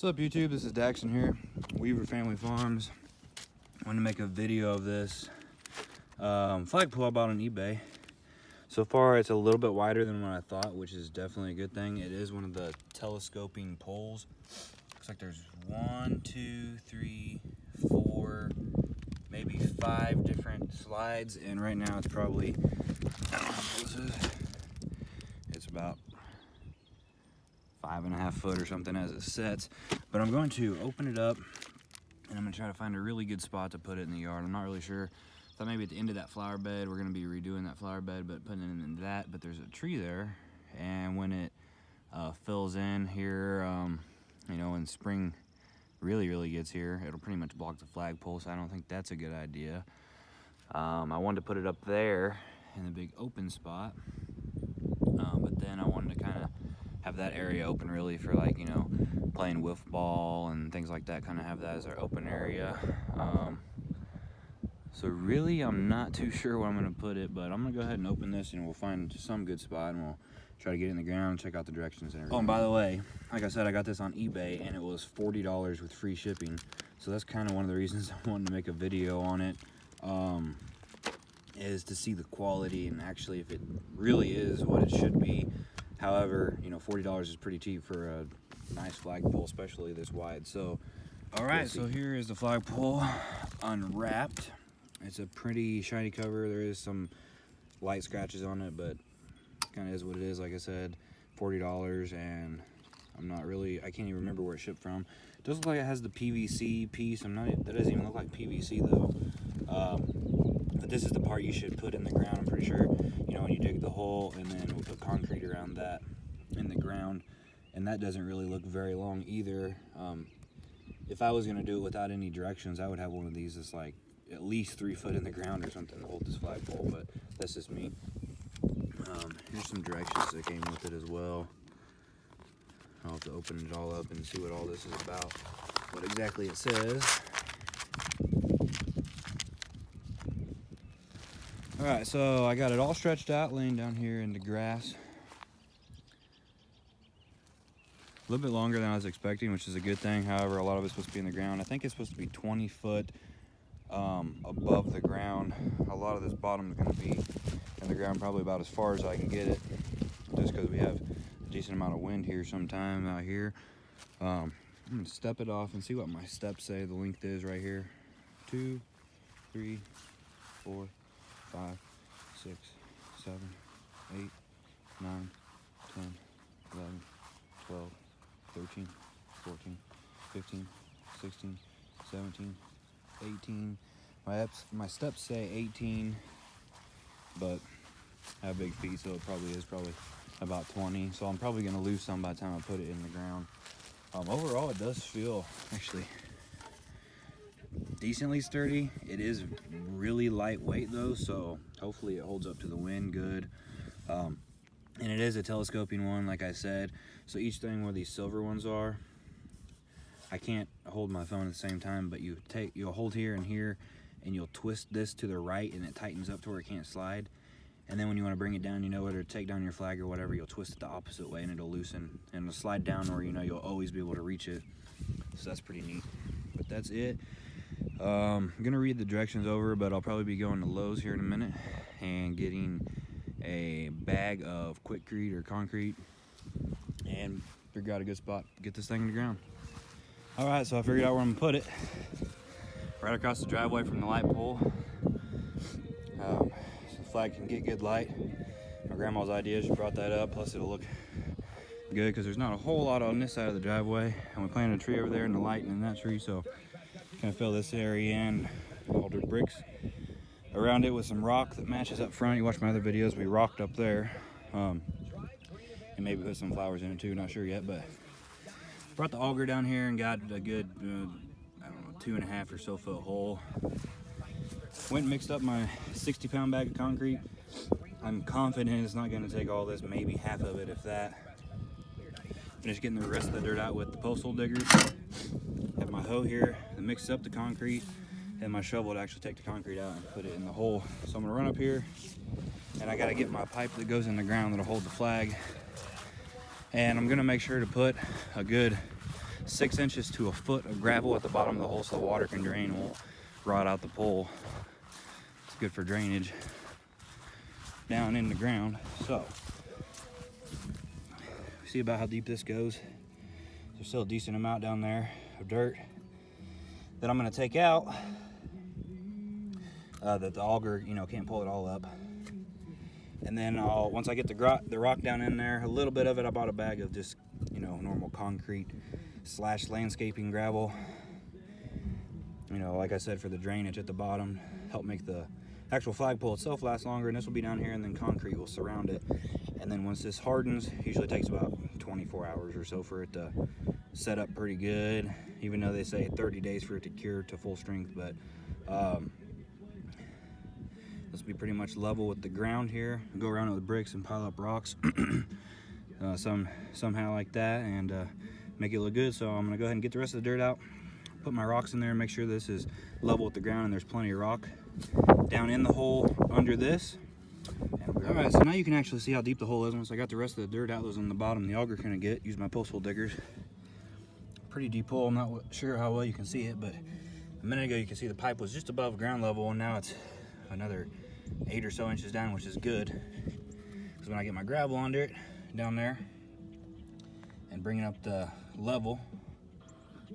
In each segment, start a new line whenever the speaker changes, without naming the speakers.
What's up YouTube, this is Daxon here, Weaver Family Farms. I wanted to make a video of this flagpole I bought on eBay. So far it's a little bit wider than what I thought, which is definitely a good thing. It is one of the telescoping poles. Looks like there's 1, 2, 3, 4, maybe 5 different slides, and right now it's probably, I don't know how this is. It's about 5.5 foot or something as it sets, but I'm going to open it up and I'm going to try to find a really good spot to put it in the yard. I'm not really sure. Thought maybe at the end of that flower bed, we're going to be redoing that flower bed, but putting it in that. But there's a tree there, and when it fills in here, you know, when spring really gets here, it'll pretty much block the flagpole, so I don't think that's a good idea. I wanted to put it up there in the big open spot, but then I wanted to kind of have that area open really for, like, you know, playing wiffle ball and things like that, kind of have that as our open area. So really I'm not too sure where I'm going to put it, but I'm going to go ahead and open this and we'll find some good spot and we'll try to get it in the ground and check out the directions and everything. Oh, and by the way, like I said, I got this on eBay and it was $40 with free shipping. So that's kind of one of the reasons I wanted to make a video on it, is to see the quality and actually if it really is what it should be. However, you know, $40 is pretty cheap for a nice flagpole, especially this wide. So, all right, so here is the flagpole unwrapped. It's a pretty shiny cover. There is some light scratches on it, but kind of is what it is. Like I said, $40, and I can't even remember where it shipped from. It does look like it has the PVC piece. That doesn't even look like PVC though. But this is the part you should put in the ground, I'm pretty sure. You know, when you dig the hole, and then we'll put concrete around that in the ground. And that doesn't really look very long either. If I was gonna do it without any directions, I would have one of these that's like at least 3 foot in the ground or something to hold this flagpole, but that's just me. Here's some directions that came with it as well. I'll have to open it all up and see what all this is about, what exactly it says. All right, so I got it all stretched out, laying down here in the grass. A little bit longer than I was expecting, which is a good thing. However, a lot of it's supposed to be in the ground. I think it's supposed to be 20 foot above the ground. A lot of this bottom is going to be in the ground, probably about as far as I can get it, just because we have a decent amount of wind here sometime out here. I'm going to step it off and see what my steps say the length is right here. 2, 3, 4, 5, 6, 7, 8, 9, 10, 11, 12, 13, 14, 15, 16, 17, 18. My steps say 18, but I have big feet, so it probably is about 20. So I'm probably gonna lose some by the time I put it in the ground. Overall, it does feel actually decently sturdy. It is really lightweight though, so hopefully it holds up to the wind good. And it is a telescoping one, like I said. So each thing where these silver ones are, I can't hold my phone at the same time, but you'll hold here and here, and you'll twist this to the right, and it tightens up to where it can't slide. And then when you want to bring it down, you know, whether to take down your flag or whatever, you'll twist it the opposite way, and it'll loosen, and it'll slide down where, you know, you'll always be able to reach it. So that's pretty neat. But that's it. I'm gonna read the directions over, but I'll probably be going to Lowe's here in a minute and getting a bag of Quikrete or concrete and figure out a good spot to get this thing in the ground. All right, so I figured out where I'm gonna put it. Right across the driveway from the light pole. So the flag can get good light. My grandma's idea, she brought that up, plus it'll look good because there's not a whole lot on this side of the driveway, and we planted a tree over there and the light in that tree, so kind of fill this area in, altered bricks around it with some rock that matches up front. You watch my other videos, we rocked up there, and maybe put some flowers in it too, not sure yet. But brought the auger down here and got a good I don't know, 2.5 or so foot hole. Went and mixed up my 60-pound bag of concrete. I'm confident it's not going to take all this, maybe half of it if that. Finished getting the rest of the dirt out with the postal diggers. Have my hoe here that mixes up the concrete, and my shovel to actually take the concrete out and put it in the hole. So I'm gonna run up here, and I gotta get my pipe that goes in the ground that'll hold the flag. And I'm gonna make sure to put a good 6 inches to a foot of gravel at the bottom of the hole so the water can drain, won't rot out the pole. It's good for drainage down in the ground. So see about how deep this goes. There's still a decent amount down there of dirt that I'm going to take out, that the auger, you know, can't pull it all up. And then once I get the rock down in there, a little bit of it, I bought a bag of just, you know, normal concrete / landscaping gravel. You know, like I said, for the drainage at the bottom, help make the actual flagpole itself last longer. And this will be down here, and then concrete will surround it. And then once this hardens, usually takes about 24 hours or so for it to set up pretty good, even though they say 30 days for it to cure to full strength. But this will be pretty much level with the ground here. I'll go around it with bricks and pile up rocks somehow like that, and make it look good. So I'm gonna go ahead and get the rest of the dirt out, put my rocks in there, and make sure this is level with the ground and there's plenty of rock down in the hole under this. All right, so now you can actually see how deep the hole is. Once I got the rest of the dirt out that was on the bottom, the auger couldn't get, use my post hole diggers. Pretty deep hole. I'm not sure how well you can see it, but a minute ago you can see the pipe was just above ground level, and now it's another 8 or so inches down, which is good. Because when I get my gravel under it down there and bring it up the level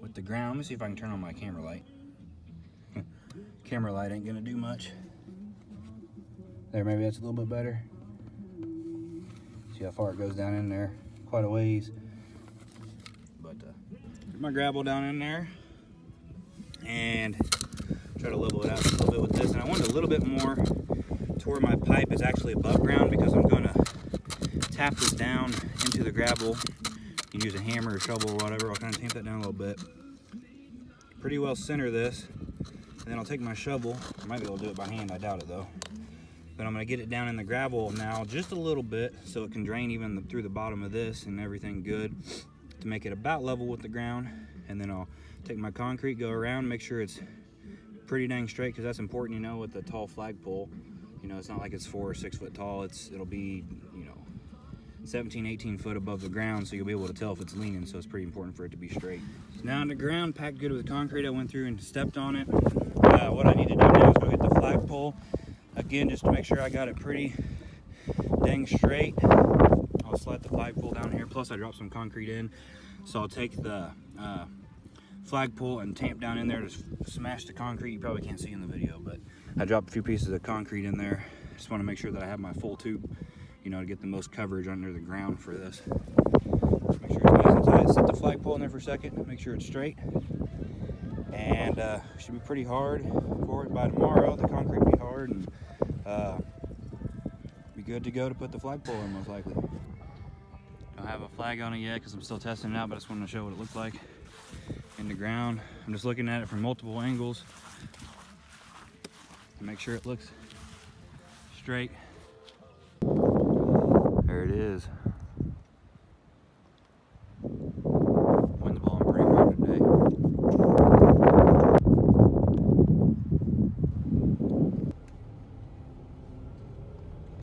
with the ground, let me see if I can turn on my camera light. Camera light ain't gonna do much. There, maybe that's a little bit better. See how far it goes down in there, quite a ways. But put my gravel down in there and try to level it out a little bit with this. And I want a little bit more to where my pipe is actually above ground, because I'm gonna tap this down into the gravel. You can use a hammer or shovel or whatever. I'll kind of tamp that down a little bit. Pretty well center this. And then I'll take my shovel. I might be able to do it by hand, I doubt it though. But I'm gonna get it down in the gravel now just a little bit so it can drain even through the bottom of this and everything good, to make it about level with the ground. And then I'll take my concrete, go around, make sure it's pretty dang straight, because that's important, you know, with the tall flagpole. You know, it's not like it's 4 or 6 foot tall. It'll be, you know, 17, 18 foot above the ground, so you'll be able to tell if it's leaning, so it's pretty important for it to be straight. Now on the ground, packed good with concrete, I went through and stepped on it. What I need to do now is go hit the flagpole again, just to make sure I got it pretty dang straight. I'll slide the flagpole down here, plus I dropped some concrete in, so I'll take the flagpole and tamp down in there to smash the concrete. You probably can't see in the video, but I dropped a few pieces of concrete in there. Just want to make sure that I have my full tube, you know, to get the most coverage under the ground for this. Make sure it's nice and tight. Set the flagpole in there for a second, make sure it's straight. And should be pretty hard for it by tomorrow. The concrete will be hard, and be good to go to put the flagpole in, most likely. Don't have a flag on it yet because I'm still testing it out, but I just wanted to show what it looked like in the ground. I'm just looking at it from multiple angles to make sure it looks straight. There it is.